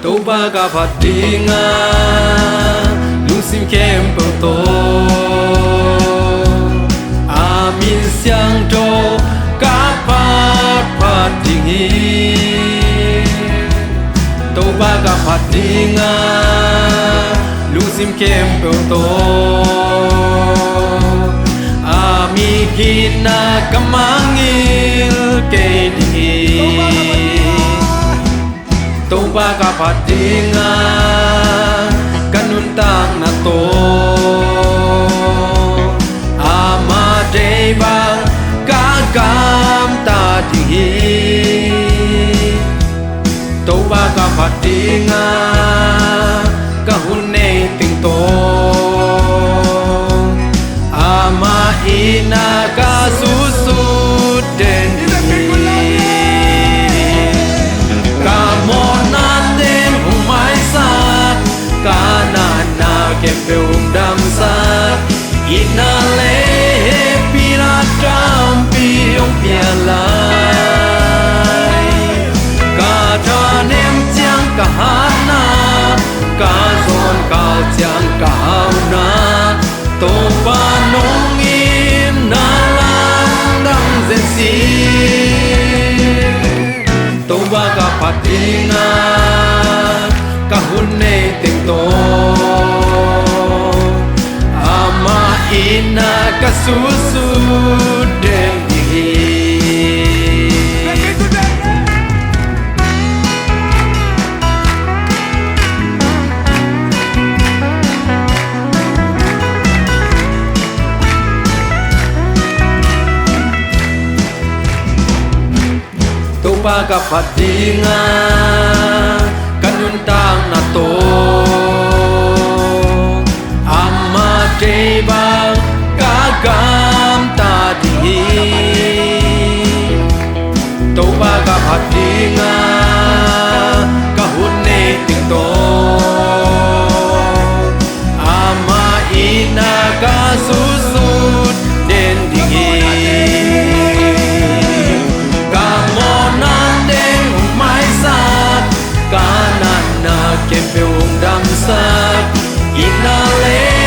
Tau baga patinga Lusim kempo to Amin siang do Kapat patingi Tau baga patinga Lusim kempo to Ami hina kamangil kedi Tau baga patinga kanuntang na to Ama deba kagam tadi Tau baga patinga kahune ting to Ama ina kasusut den Kepeung damsat inale piradam piong pialai kadanem tiang kahana kazon kal tiang kauna toba nongin nalandang zensi toba kapatinga kahune tengto Ina kasusu dengi Toba kapatinga kanuntang nato Ama debang kagam tadi Tau baga patinga kahune tingto Ama ina kasusut den dingi Kamonan den umay sat kanan na kempeung damsat inale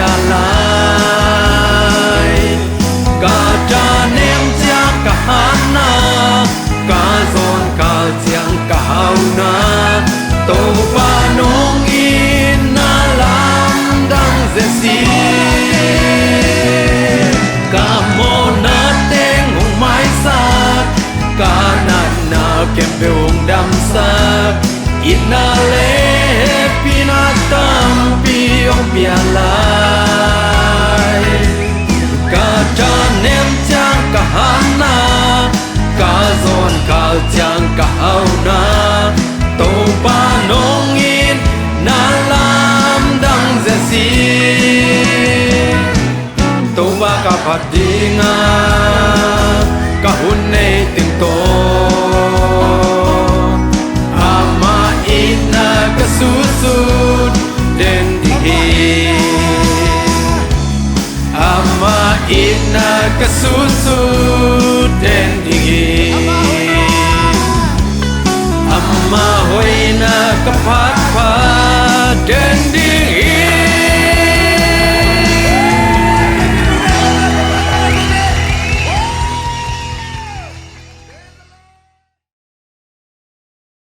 pialai kadanem tiang kahana kazon kal tiang kauna toba nongin alam dang zesi kamona teng umay sak kanana kempeung damsak inale pinatam piong pialai kadanem tiang kahana kazon kal tiang kauna toba nongin nalam dang zesi toba kapatinga kahune tingto ama ina kasusut den dihi Ama ina kasusut den dihi Ama hoina kapat pa den dihi